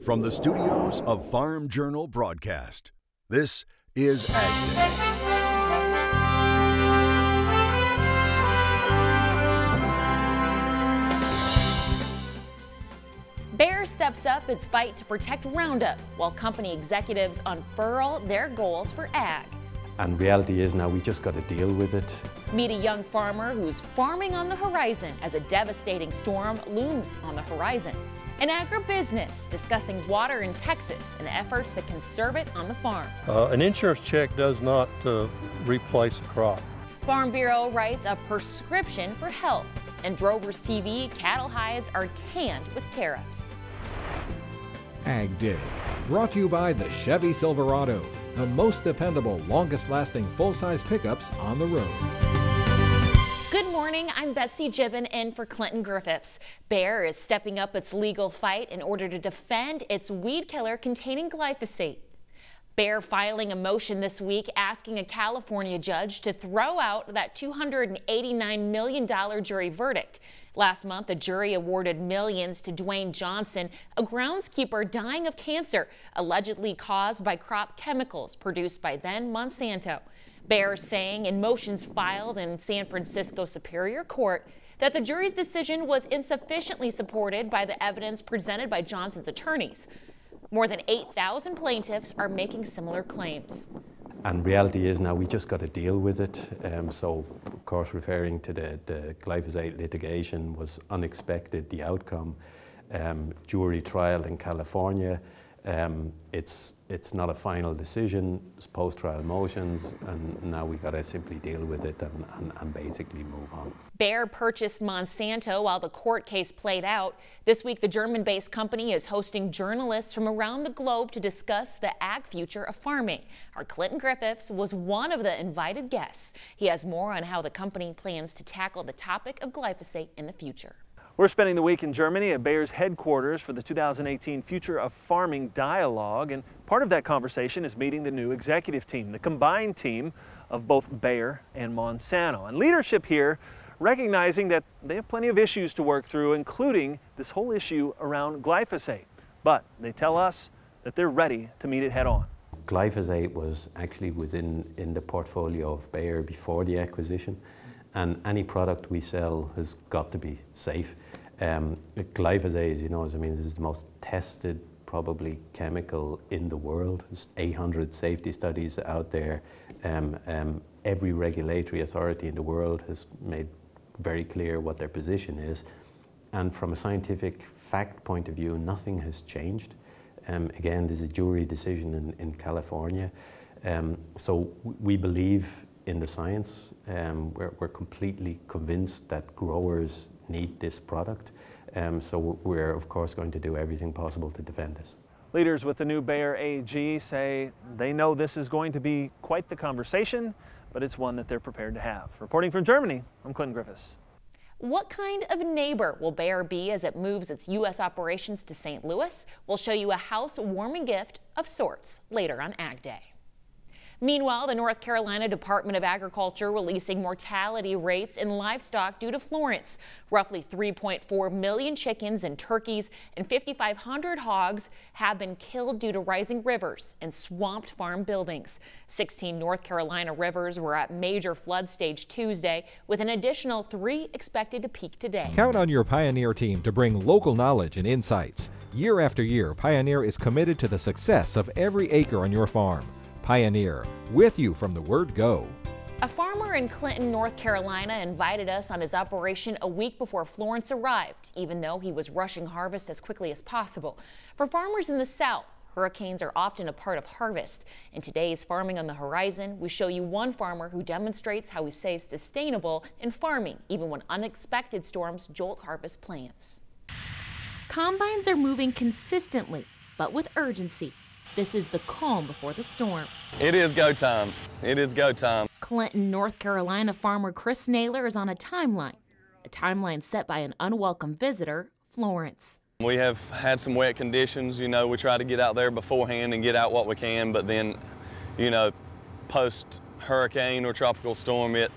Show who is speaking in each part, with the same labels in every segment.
Speaker 1: From the studios of Farm Journal Broadcast, this is AgDay.
Speaker 2: Bayer steps up its fight to protect Roundup, while company executives unfurl their goals for ag.
Speaker 3: And reality is now we just got to deal with it.
Speaker 2: Meet a young farmer who's farming on the horizon as a devastating storm looms on the horizon. An agribusiness discussing water in Texas and efforts to conserve it on the farm.
Speaker 4: An insurance check does not replace a crop.
Speaker 2: Farm Bureau writes a prescription for health. And Drovers TV, cattle hides are tanned with tariffs.
Speaker 5: AgDay, brought to you by the Chevy Silverado, the most dependable, longest-lasting full-size pickups on the road.
Speaker 2: Good morning, I'm Betsy Gibbon in for Clinton Griffiths. Bayer is stepping up its legal fight in order to defend its weed killer containing glyphosate. Bayer filing a motion this week asking a California judge to throw out that $289 million jury verdict. Last month, the jury awarded millions to Dwayne Johnson, a groundskeeper dying of cancer, allegedly caused by crop chemicals produced by then Monsanto. Bayer saying in motions filed in San Francisco Superior Court that the jury's decision was insufficiently supported by the evidence presented by Johnson's attorneys. More than 8,000 plaintiffs are making similar claims.
Speaker 3: And reality is now we just got to deal with it. So, of course, referring to the glyphosate litigation was unexpected, the outcome. Jury trial in California. It's not a final decision, it's post-trial motions, and now we got to simply deal with it and basically move on.
Speaker 2: Bayer purchased Monsanto while the court case played out. This week, the German-based company is hosting journalists from around the globe to discuss the ag future of farming. Our Clinton Griffiths was one of the invited guests. He has more on how the company plans to tackle the topic of glyphosate in the future.
Speaker 6: We're spending the week in Germany at Bayer's headquarters for the 2018 Future of Farming Dialogue, and part of that conversation is meeting the new executive team, the combined team of both Bayer and Monsanto. And leadership here recognizing that they have plenty of issues to work through, including this whole issue around glyphosate. But they tell us that they're ready to meet it head on. Glyphosate
Speaker 3: was actually in the portfolio of Bayer before the acquisition, and any product we sell has got to be safe. Glyphosate, you know, I mean, this is the most tested probably chemical in the world. There's 800 safety studies out there. Every regulatory authority in the world has made very clear what their position is. And from a scientific fact point of view, nothing has changed. Again, there's a jury decision in California. So we believe in the science. We're completely convinced that growers need this product. So we're of course going to do everything possible to defend this.
Speaker 6: Leaders with the new Bayer AG say they know this is going to be quite the conversation, but it's one that they're prepared to have. Reporting from Germany, I'm Clinton Griffiths.
Speaker 2: What kind of neighbor will Bayer be as it moves its U.S. operations to St. Louis? We'll show you a housewarming gift of sorts later on AgDay. Meanwhile, the North Carolina Department of Agriculture releasing mortality rates in livestock due to Florence. Roughly 3.4 million chickens and turkeys and 5,500 hogs have been killed due to rising rivers and swamped farm buildings. 16 North Carolina rivers were at major flood stage Tuesday, with an additional 3 expected to peak today.
Speaker 5: Count on your Pioneer team to bring local knowledge and insights. Year after year, Pioneer is committed to the success of every acre on your farm. Pioneer, with you from the word go.
Speaker 2: A farmer in Clinton, North Carolina invited us on his operation a week before Florence arrived, even though he was rushing harvest as quickly as possible. For farmers in the South, hurricanes are often a part of harvest. In today's Farming on the Horizon, we show you one farmer who demonstrates how he stays sustainable in farming, even when unexpected storms jolt harvest plans. Combines are moving consistently, but with urgency. This is the calm before the storm.
Speaker 7: It is go time. It is go time.
Speaker 2: Clinton, North Carolina farmer Chris Naylor is on a timeline set by an unwelcome visitor, Florence.
Speaker 7: We have had some wet conditions. You know, we try to get out there beforehand and get out what we can, but then, you know, post hurricane or tropical storm, it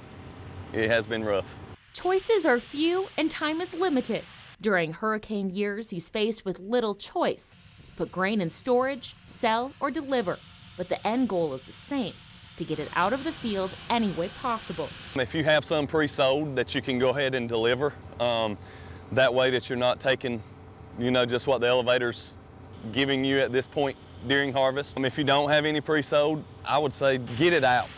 Speaker 7: has been rough.
Speaker 2: Choices are few and time is limited. During hurricane years, he's faced with little choice.
Speaker 8: put grain in storage, sell, or deliver, but the end goal is the same: to get it out of the field any way possible.
Speaker 7: If you have some pre-sold that you can go ahead and deliver, that way that you're not taking, just what the elevator's giving you at this point during harvest. If you don't have any pre-sold, I would say get it out,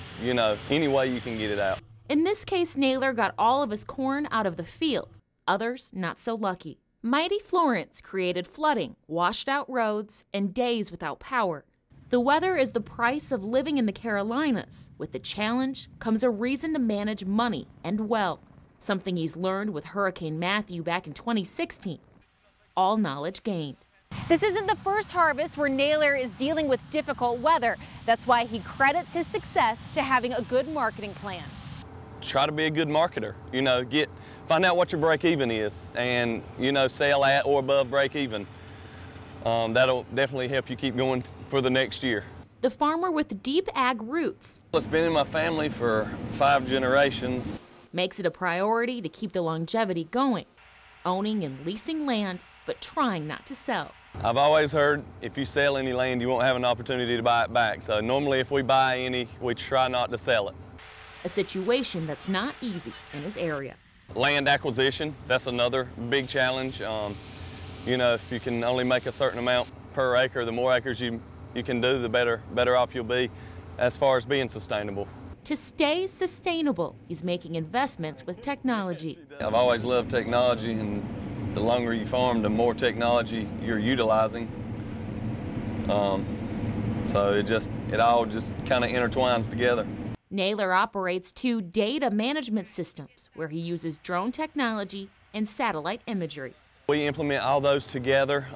Speaker 7: any way you can get it out.
Speaker 8: In this case, Naylor got all of his corn out of the field. Others not so lucky. Mighty Florence created flooding, washed out roads, and days without power. The weather is the price of living in the Carolinas. With the challenge comes a reason to manage money and well, something he's learned with Hurricane Matthew back in 2016. All knowledge gained.
Speaker 2: This isn't the first harvest where Naylor is dealing with difficult weather. That's why he credits his success to having a good marketing plan.
Speaker 7: Try to be a good marketer, find out what your break even is and, sell at or above break even. That'll definitely help you keep going for the next year.
Speaker 8: The farmer with deep ag roots.
Speaker 7: It's been in my family for 5 generations.
Speaker 8: Makes it a priority to keep the longevity going, owning and leasing land, but trying not to sell.
Speaker 7: I've always heard if you sell any land, you won't have an opportunity to buy it back. So normally if we buy any, we try not to sell it.
Speaker 8: A situation that's not easy in his area.
Speaker 7: Land acquisition, that's another big challenge. If you can only make a certain amount per acre, the more acres you can do, the better off you'll be as far as being sustainable.
Speaker 8: To stay sustainable, he's making investments with technology.
Speaker 7: I've always loved technology, and the longer you farm, the more technology you're utilizing. So it all just kind of intertwines together.
Speaker 8: Naylor operates 2 data management systems where he uses drone technology and satellite imagery.
Speaker 7: We implement all those together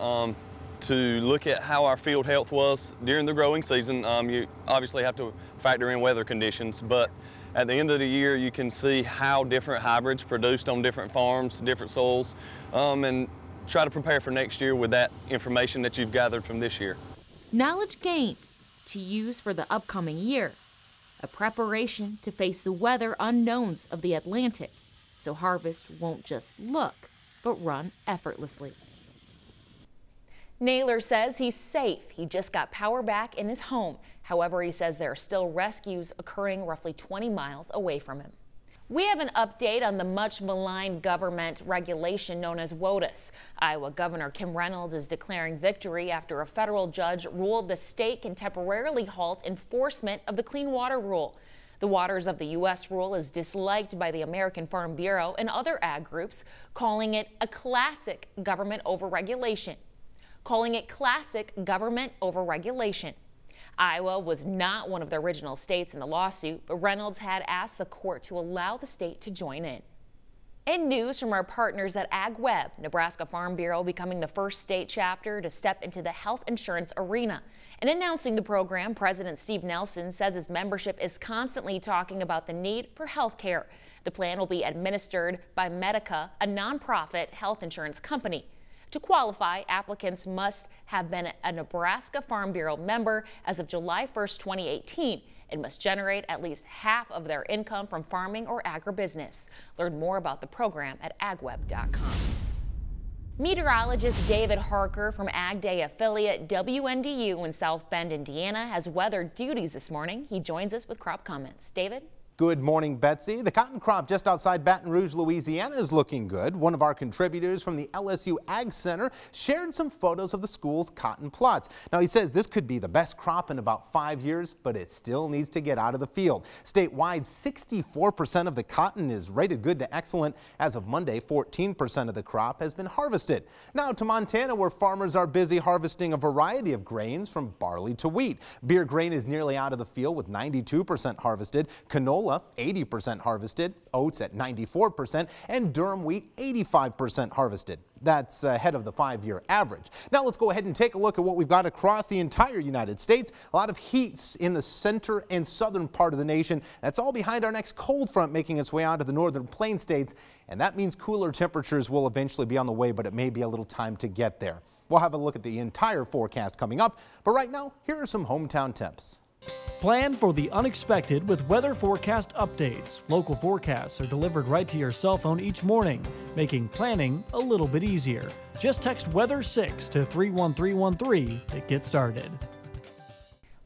Speaker 7: to look at how our field health was during the growing season. You obviously have to factor in weather conditions, but at the end of the year you can see how different hybrids produced on different farms, different soils, and try to prepare for next year with that information that you've gathered from this year.
Speaker 8: Knowledge gained to use for the upcoming year. A preparation to face the weather unknowns of the Atlantic, so harvest won't just look, but run effortlessly.
Speaker 2: Naylor says he's safe. He just got power back in his home. However, he says there are still rescues occurring roughly 20 miles away from him. We have an update on the much maligned government regulation known as WOTUS. Iowa Governor Kim Reynolds is declaring victory after a federal judge ruled the state can temporarily halt enforcement of the Clean Water Rule. The Waters of the U.S. rule is disliked by the American Farm Bureau and other ag groups, calling it a classic government overregulation. Iowa was not one of the original states in the lawsuit, but Reynolds had asked the court to allow the state to join in. In news from our partners at AgWeb, Nebraska Farm Bureau becoming the first state chapter to step into the health insurance arena. In announcing the program, President Steve Nelson says his membership is constantly talking about the need for health care. The plan will be administered by Medica, a nonprofit health insurance company. To qualify, applicants must have been a Nebraska Farm Bureau member as of July 1st, 2018, and must generate at least half of their income from farming or agribusiness. Learn more about the program at agweb.com. Meteorologist David Harker from AgDay affiliate WNDU in South Bend, Indiana, has weather duties this morning. He joins us with crop comments. David?
Speaker 9: Good morning, Betsy. The cotton crop just outside Baton Rouge, Louisiana is looking good. One of our contributors from the LSU Ag Center shared some photos of the school's cotton plots. Now, he says this could be the best crop in about 5 years, but it still needs to get out of the field. Statewide, 64% of the cotton is rated good to excellent. As of Monday, 14% of the crop has been harvested. Now to Montana, where farmers are busy harvesting a variety of grains from barley to wheat. Beer grain is nearly out of the field with 92% harvested. Canola 80% harvested, oats at 94%, and durum wheat 85% harvested. That's ahead of the 5-year average. Now let's go ahead and take a look at what we've got across the entire United States. A lot of heat in the center and southern part of the nation. That's all behind our next cold front making its way out of the northern plain states, and that means cooler temperatures will eventually be on the way, but it may be a little time to get there. We'll have a look at the entire forecast coming up, but right now, here are some hometown temps.
Speaker 10: Plan for the unexpected with weather forecast updates. Local forecasts are delivered right to your cell phone each morning, making planning a little bit easier. Just text Weather6 to 31313 to get started.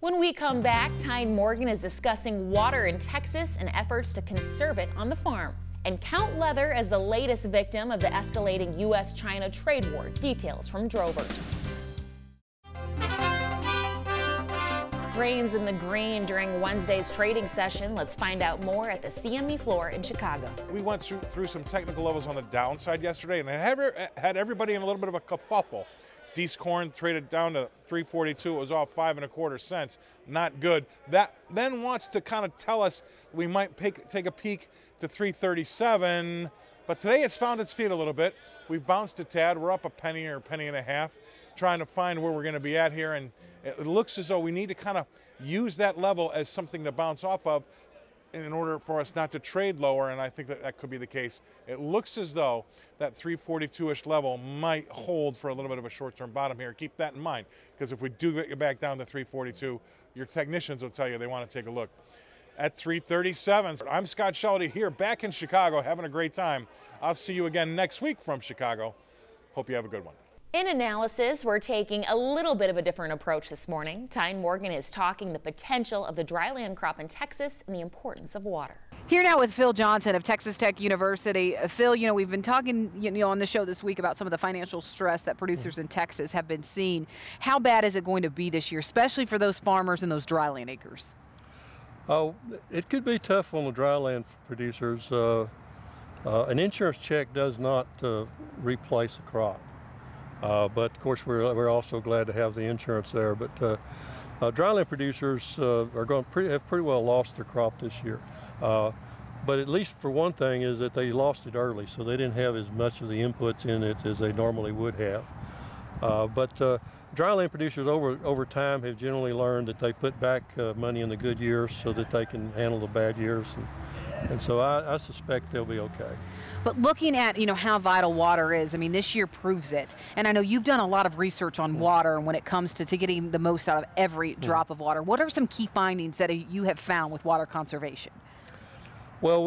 Speaker 2: When we come back, Tyne Morgan is discussing water in Texas and efforts to conserve it on the farm. And count leather as the latest victim of the escalating U.S.-China trade war. Details from Drovers. Grains in the green during Wednesday's trading session. Let's find out more at the CME floor in Chicago.
Speaker 11: We went through some technical levels on the downside yesterday, and it had everybody in a little bit of a kerfuffle. Deese corn traded down to 342. It was off 5 1/4 cents. Not good. That then wants to kind of tell us we might take a peek to 337. But today it's found its feet a little bit. We've bounced a tad. We're up a penny or a penny and a half, trying to find where we're going to be at here. And it looks as though we need to kind of use that level as something to bounce off of in order for us not to trade lower, and I think that could be the case. It looks as though that 342-ish level might hold for a little bit of a short-term bottom here. Keep that in mind, because if we do get back down to 342, your technicians will tell you they want to take a look. At 337, I'm Scott Sheldy here back in Chicago, having a great time. I'll see you again next week from Chicago. Hope you have a good one.
Speaker 2: In analysis, we're taking a little bit of a different approach this morning. Tyne Morgan is talking the potential of the dryland crop in Texas and the importance of water.
Speaker 12: Here now with Phil Johnson of Texas Tech University. Phil, we've been talking on the show this week about some of the financial stress that producers in Texas have been seeing. How bad is it going to be this year, especially for those farmers and those dryland acres?
Speaker 4: Oh, it could be tough on the dryland producers. An insurance check does not replace a crop. But of course, we're also glad to have the insurance there. But dryland producers are going to have pretty well lost their crop this year. But at least for one thing is that they lost it early, so they didn't have as much of the inputs in it as they normally would have. But dryland producers over time have generally learned that they put back money in the good years so that they can handle the bad years. And so I suspect they'll be okay.
Speaker 12: But looking at, how vital water is, this year proves it. And I know you've done a lot of research on water when it comes to getting the most out of every drop of water. What are some key findings that you have found with water conservation?
Speaker 4: Well,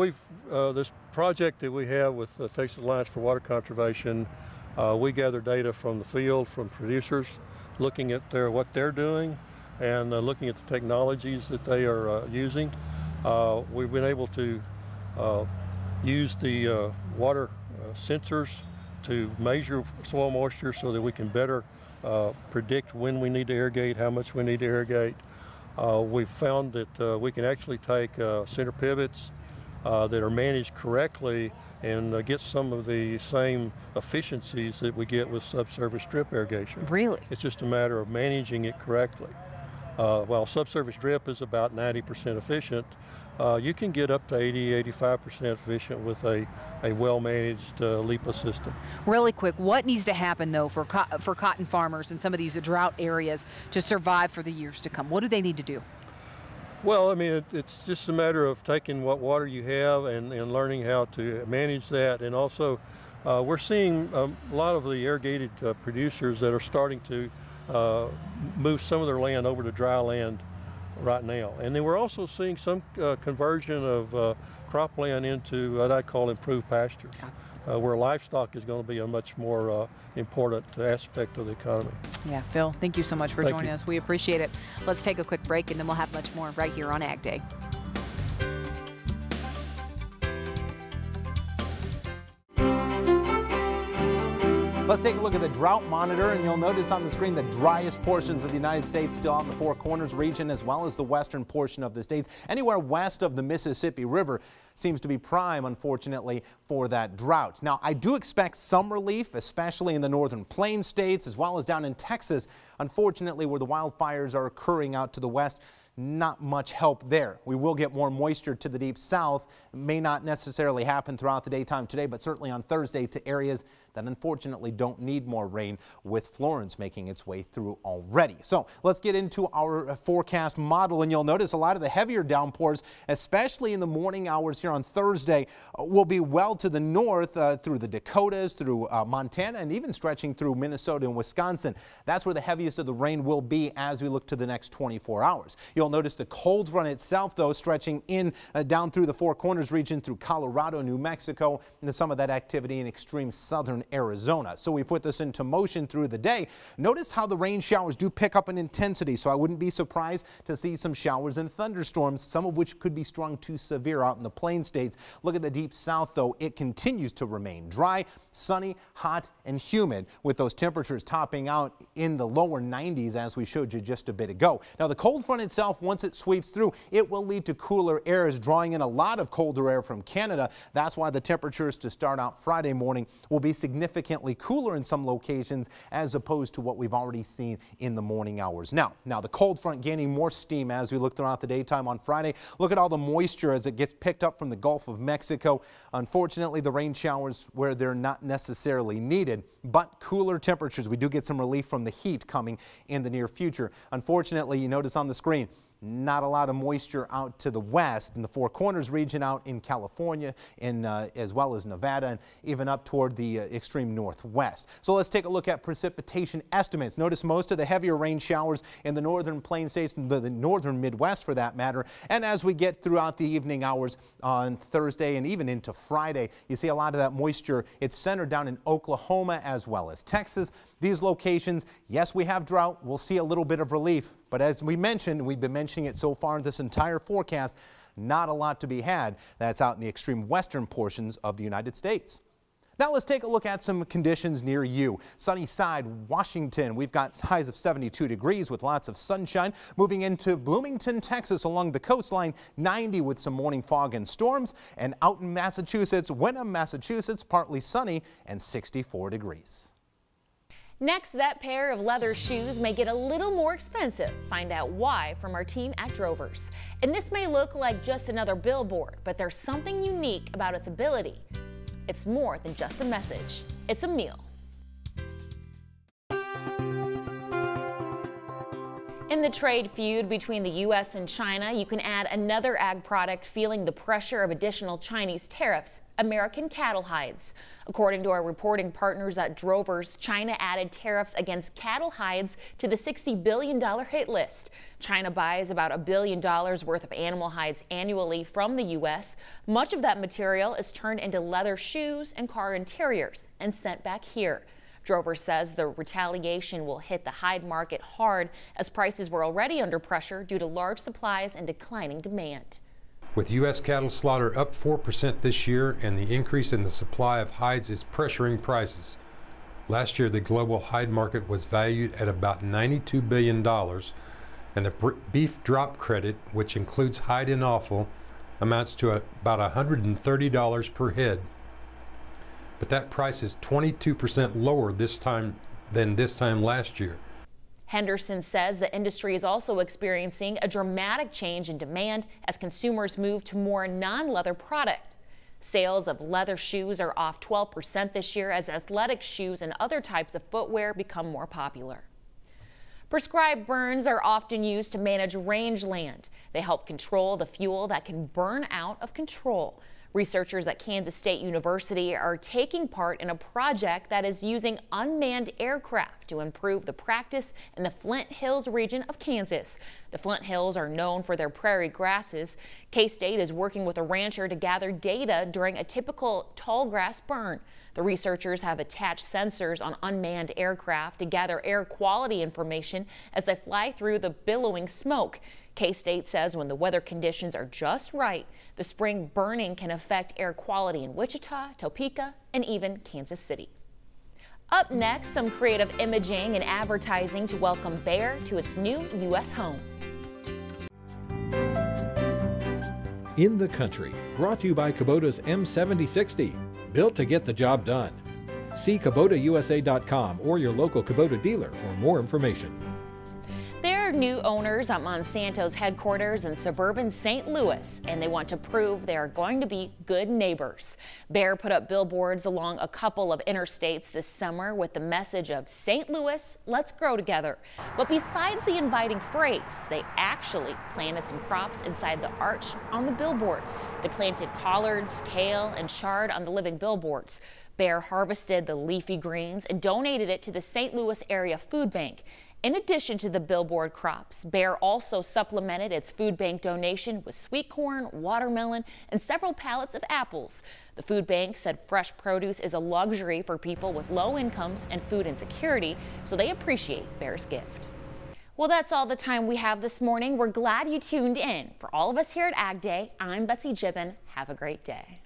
Speaker 4: this project that we have with the Texas Alliance for Water Conservation, we gather data from the field, from producers, looking at what they're doing and looking at the technologies that they are using. We've been able to use the water sensors to measure soil moisture so that we can better predict when we need to irrigate, how much we need to irrigate. We've found that we can actually take center pivots that are managed correctly and get some of the same efficiencies that we get with subsurface drip irrigation.
Speaker 12: Really?
Speaker 4: It's just a matter of managing it correctly. While subsurface drip is about 90% efficient, you can get up to 80–85% efficient with a well-managed LIPA system.
Speaker 12: Really quick, what needs to happen though for cotton farmers in some of these drought areas to survive for the years to come? What do they need to do?
Speaker 4: Well, it's just a matter of taking what water you have and learning how to manage that. And also, we're seeing a lot of the irrigated producers that are starting to move some of their land over to dry land right now. And then we're also seeing some conversion of cropland into what I call improved pastures, where livestock is going to be a much more important aspect of the economy.
Speaker 12: Yeah, Phil, thank you so much for joining us. We appreciate it. Let's take a quick break and then we'll have much more right here on Ag Day.
Speaker 9: Let's take a look at the drought monitor, and you'll notice on the screen the driest portions of the United States still out in the Four Corners region, as well as the western portion of the states. Anywhere west of the Mississippi River seems to be prime, unfortunately, for that drought. Now, I do expect some relief, especially in the northern plains states, as well as down in Texas. Unfortunately, where the wildfires are occurring out to the west, not much help there. We will get more moisture to the deep south. It may not necessarily happen throughout the daytime today, but certainly on Thursday to areas that unfortunately don't need more rain, with Florence making its way through already. So let's get into our forecast model, and you'll notice a lot of the heavier downpours, especially in the morning hours here on Thursday, will be well to the north through the Dakotas, through Montana, and even stretching through Minnesota and Wisconsin. That's where the heaviest of the rain will be as we look to the next 24 hours. You'll notice the cold front itself, though, stretching in down through the Four Corners region, through Colorado, New Mexico, and some of that activity in extreme southern Arizona. So we put this into motion through the day. Notice how the rain showers do pick up in intensity, so I wouldn't be surprised to see some showers and thunderstorms, some of which could be strong to severe out in the plain states. Look at the deep south, though. It continues to remain dry, sunny, hot, and humid, with those temperatures topping out in the lower 90s as we showed you just a bit ago. Now, the cold front itself, once it sweeps through, it will lead to cooler airs, drawing in a lot of colder air from Canada. That's why the temperatures to start out Friday morning will be significantly cooler in some locations as opposed to what we've already seen in the morning hours. Now the cold front gaining more steam as we look throughout the daytime on Friday. Look at all the moisture as it gets picked up from the Gulf of Mexico. Unfortunately, the rain showers where they're not necessarily needed, but cooler temperatures. We do get some relief from the heat coming in the near future. Unfortunately, you notice on the screen, not a lot of moisture out to the west in the Four Corners region out in California, as well as Nevada, and even up toward the extreme northwest. So let's take a look at precipitation estimates. Notice most of the heavier rain showers in the northern plain states, the northern Midwest for that matter. And as we get throughout the evening hours on Thursday and even into Friday, you see a lot of that moisture. It's centered down in Oklahoma as well as Texas. These locations, yes, we have drought. We'll see a little bit of relief. But as we mentioned, we've been mentioning it so far in this entire forecast, not a lot to be had. That's out in the extreme western portions of the United States. Now let's take a look at some conditions near you. Sunny side, Washington. We've got highs of 72 degrees with lots of sunshine. Moving into Bloomington, Texas along the coastline, 90 with some morning fog and storms. And out in Massachusetts, Wenham, Massachusetts, partly sunny and 64 degrees.
Speaker 2: Next, that pair of leather shoes may get a little more expensive. Find out why from our team at Drovers. And this may look like just another billboard, but there's something unique about its ability. It's more than just a message. It's a meal. In the trade feud between the U.S. and China, you can add another ag product feeling the pressure of additional Chinese tariffs: American cattle hides. According to our reporting partners at Drovers, China added tariffs against cattle hides to the $60 billion hit list. China buys about $1 billion worth of animal hides annually from the U.S. Much of that material is turned into leather shoes and car interiors and sent back here. Drover says the retaliation will hit the hide market hard, as prices were already under pressure due to large supplies and declining demand.
Speaker 13: With U.S. cattle slaughter up 4% this year and the increase in the supply of hides is pressuring prices. Last year, the global hide market was valued at about $92 billion, and the beef drop credit, which includes hide and offal, amounts to about $130 per head. But that price is 22% lower this time than this time last year.
Speaker 2: Henderson says the industry is also experiencing a dramatic change in demand as consumers move to more non-leather product. Sales of leather shoes are off 12% this year as athletic shoes and other types of footwear become more popular. Prescribed burns are often used to manage rangeland. They help control the fuel that can burn out of control. Researchers at Kansas State University are taking part in a project that is using unmanned aircraft to improve the practice in the Flint Hills region of Kansas. The Flint Hills are known for their prairie grasses. K-State is working with a rancher to gather data during a typical tall grass burn. The researchers have attached sensors on unmanned aircraft to gather air quality information as they fly through the billowing smoke. K-State says when the weather conditions are just right, the spring burning can affect air quality in Wichita, Topeka, and even Kansas City. Up next, some creative imaging and advertising to welcome Bayer to its new U.S. home.
Speaker 5: In the Country, brought to you by Kubota's M7060, built to get the job done. See KubotaUSA.com or your local Kubota dealer for more information.
Speaker 2: There are They're new owners at Monsanto's headquarters in suburban St. Louis, and they want to prove they are going to be good neighbors. Bayer put up billboards along a couple of interstates this summer with the message of St. Louis, let's grow together. But besides the inviting phrase, they actually planted some crops inside the arch on the billboard. They planted collards, kale, and chard on the living billboards. Bayer harvested the leafy greens and donated it to the St. Louis Area Food Bank. In addition to the billboard crops, Bayer also supplemented its food bank donation with sweet corn, watermelon, and several pallets of apples. The food bank said fresh produce is a luxury for people with low incomes and food insecurity, so they appreciate Bayer's gift. Well, that's all the time we have this morning. We're glad you tuned in. For all of us here at Ag Day, I'm Betsy Gibbon. Have a great day.